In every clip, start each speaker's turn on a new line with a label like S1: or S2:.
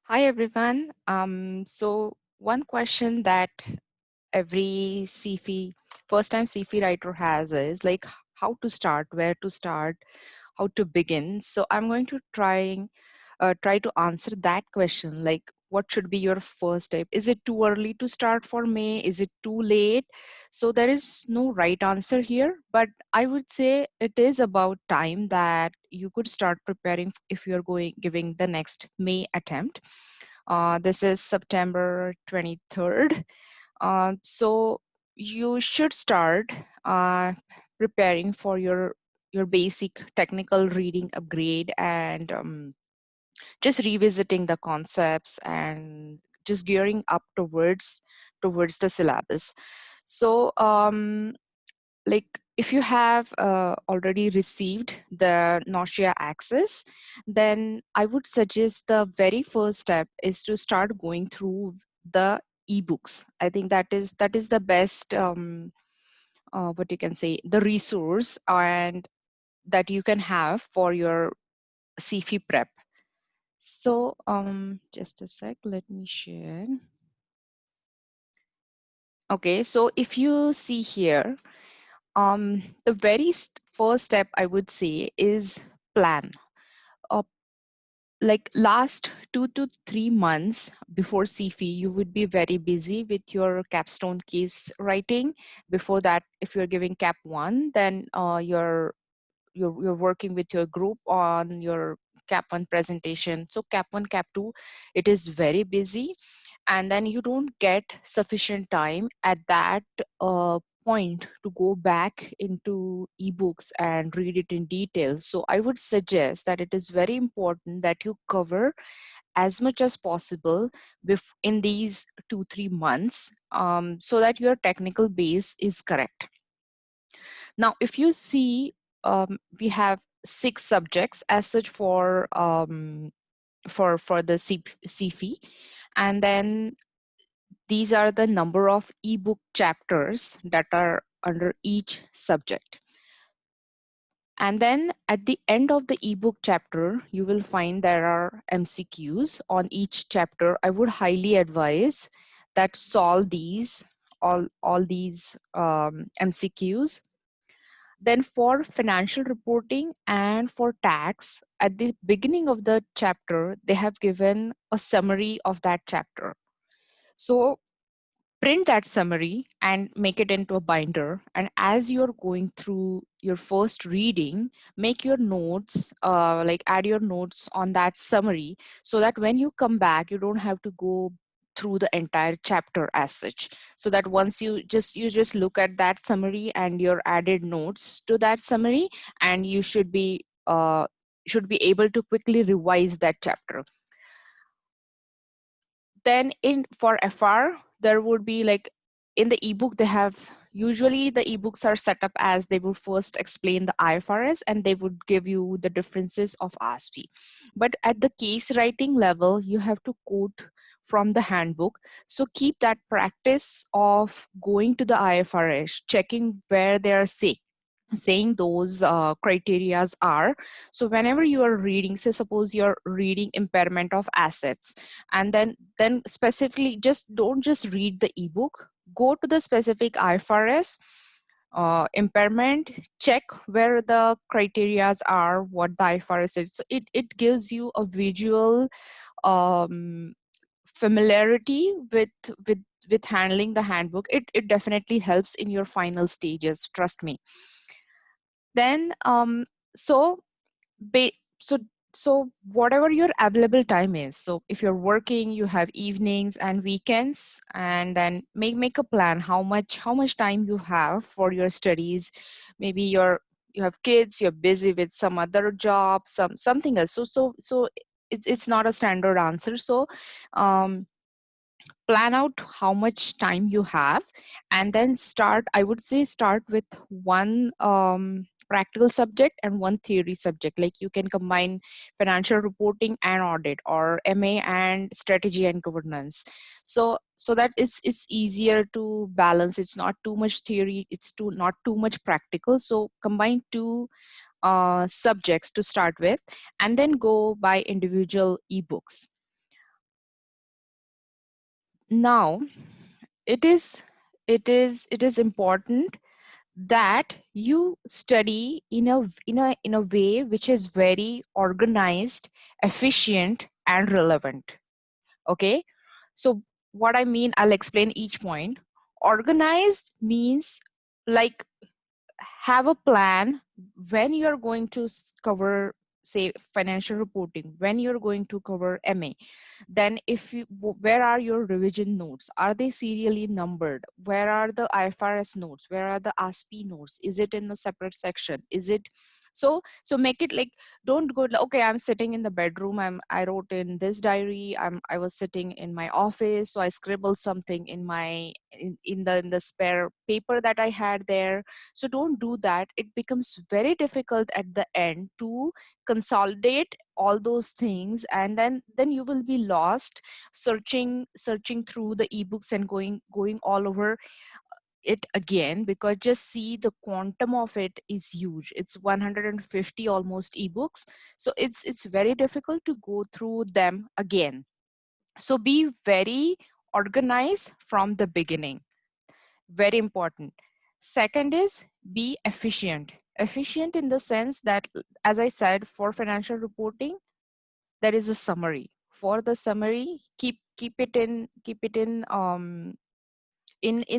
S1: Hi everyone. So one question that every CFE first time CFE writer has is like how to start, where to start, how to begin. So I'm going to try to answer that question. Like, what should be your first step? Is it too early to start for May? Is it too late? So there is no right answer here, but I would say it is about time that you could start preparing if you're going giving the next May attempt. This is September 23rd. So you should start preparing for your basic technical reading upgrade and just revisiting the concepts and just gearing up towards the syllabus. So like if you have already received the nausea access, then I would suggest the very first step is to start going through the ebooks. I think that is the best what you can say, the resource and that you can have for your CFE prep. So just a sec, let me share. Okay, so if you see here, the very first step I would say is plan. uh, like last 2 to 3 months before CFE, you would be very busy with your capstone case writing. Before that, if you're giving cap 1, then you're working with your group on your cap 1 presentation. So cap 1, cap 2, it is very busy, and then you don't get sufficient time at that point to go back into ebooks and read it in detail. So I would suggest that it is very important that you cover as much as possible in these 2 3 months, so that your technical base is correct. Now if you see, we have 6 subjects as such for the CFE, and then these are the number of ebook chapters that are under each subject. And then at the end of the ebook chapter, you will find there are MCQs on each chapter. I would highly advise that solve these, all these MCQs. Then for financial reporting and for tax, at the beginning of the chapter, they have given a summary of that chapter. So print that summary and make it into a binder, and as you're going through your first reading, make your notes, like add your notes on that summary, so that when you come back you don't have to go through the entire chapter as such. So that once you just look at that summary and your added notes to that summary, and you should be able to quickly revise that chapter. Then in for FR, there would be like in the ebook, they have usually the ebooks are set up as they would first explain the IFRS and they would give you the differences of ASPE. But at the case writing level, you have to quote from the handbook. So keep that practice of going to the IFRS, checking where they are saying those criterias are. So whenever you are reading, say suppose you're reading impairment of assets, and then specifically, just don't just read the ebook, go to the specific IFRS impairment, check where the criterias are, what the IFRS is. So it gives you a visual um, familiarity with with handling the handbook. It definitely helps in your final stages, trust me. Then so ba- so so whatever your available time is, so if you're working, you have evenings and weekends, and then make a plan how much time you have for your studies. Maybe you have kids, you're busy with some other job, something else. So it's not a standard answer. So um plan out how much time you have, and then start, I would say start with one practical subject and one theory subject. Like you can combine financial reporting and audit, or MA and strategy and governance. So that it's easier to balance. It's not too much theory, it's too not too much practical. So combine two subjects to start with, and then go by individual ebooks. Now it is important that you study in a way which is very organized, efficient, and relevant. Okay, so what I mean, I'll explain each point. Organized means like have a plan when you're going to cover, say, financial reporting, when you're going to cover MA. Then if you where are your revision notes? Are they serially numbered? Where are the IFRS notes? Where are the ASPE notes? Is it in a separate section? Is it so make it like, don't go okay, I'm sitting in the bedroom, I wrote in this diary, I was sitting in my office, so I scribbled something in my in the spare paper that I had there. So don't do that. It becomes very difficult at the end to consolidate all those things, and then you will be lost searching through the ebooks and going all over it again, because just see the quantum of it is huge. It's 150 almost ebooks, so it's very difficult to go through them again. So be very organized from the beginning, very important. Second is be efficient. Efficient in the sense that, as I said, for financial reporting there is a summary. For the summary, keep it in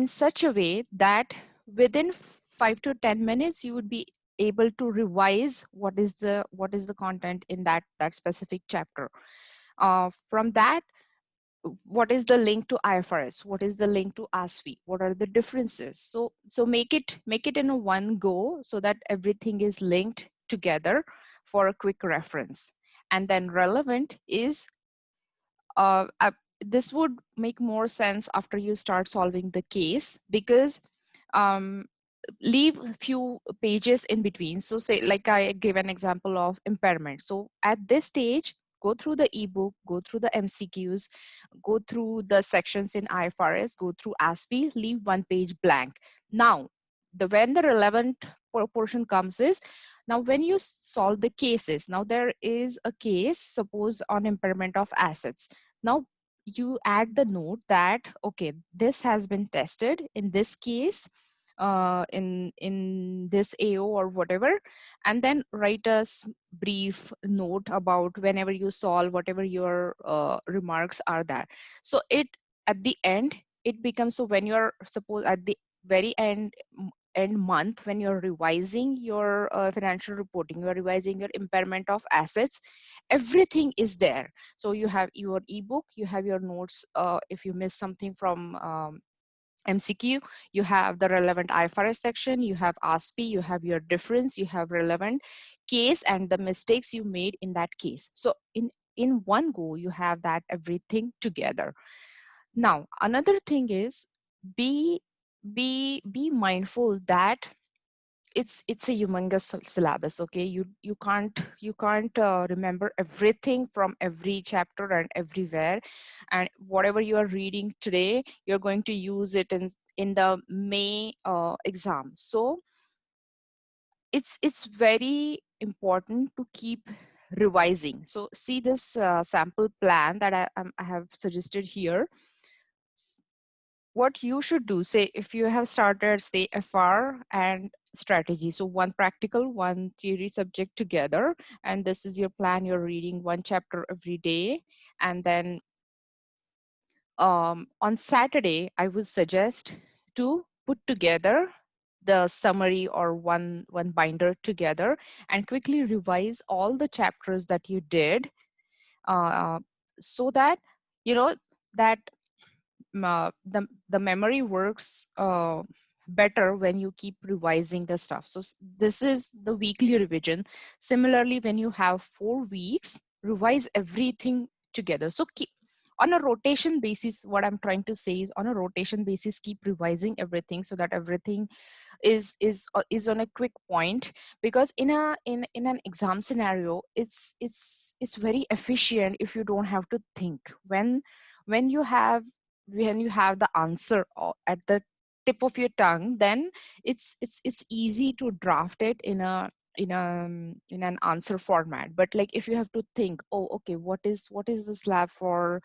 S1: such a way that within 5 to 10 minutes you would be able to revise what is the content in that specific chapter. From that, what is the link to IFRS, what is the link to ASPE, what are the differences. So make it in a one go, so that everything is linked together for a quick reference. And then relevant is this would make more sense after you start solving the case, because um, leave a few pages in between. So say, like I gave an example of impairment. So at this stage, go through the ebook, go through the MCQs, go through the sections in IFRS, go through ASPE, leave one page blank. Now, when the relevant portion comes is, now when you solve the cases, now there is a case, suppose on impairment of assets. Now you add the note that, okay, this has been tested in this case, in this AO or whatever, and then write a brief note about whenever you solve whatever your remarks are there. So it, at the end, it becomes, so when you're, suppose at the very end month, when you're revising your financial reporting, you're revising your impairment of assets, everything is there. So you have your ebook, you have your notes, if you miss something from MCQ, you have the relevant IFRS section, you have ASPE, you have your difference, you have relevant case and the mistakes you made in that case. So in one go, you have that everything together. Now, another thing is, be mindful that it's a humongous syllabus. Okay, you can't remember everything from every chapter and everywhere, and whatever you are reading today, you're going to use it in the May exam. So it's very important to keep revising. So see this sample plan that I have suggested here. What you should do, say if you have started, say, FR and strategy, so one practical, one theory subject together, and this is your plan, you're reading one chapter every day. And then on Saturday, I would suggest to put together the summary or one binder together and quickly revise all the chapters that you did, uh, so that you know that the memory works better when you keep revising the stuff. So this is the weekly revision. Similarly, when you have 4 weeks, revise everything together. So keep on a rotation basis. What I'm trying to say is, on a rotation basis, keep revising everything so that everything is on a quick point. Because in an exam scenario, it's very efficient if you don't have to think. When you have when you have the answer at the tip of your tongue, then it's easy to draft it in an answer format. But like if you have to think, oh okay, what is the slab for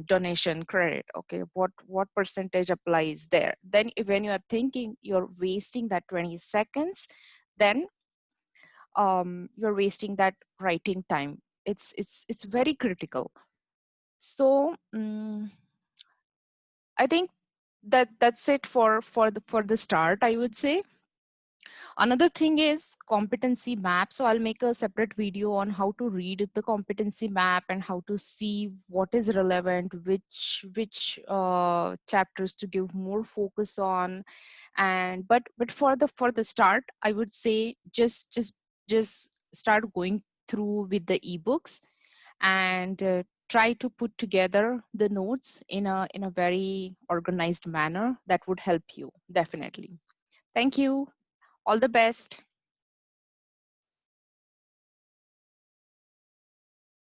S1: donation credit, okay, what percentage applies there, then when you are thinking you're wasting that 20 seconds, then you're wasting that writing time. It's very critical. So I think that's it for the start, I would say. Another thing is competency map. So I'll make a separate video on how to read the competency map and how to see what is relevant, which chapters to give more focus on. And but for the start, I would say just start going through with the ebooks, and try to put together the notes in a very organized manner. That would help you definitely. Thank you. All the best.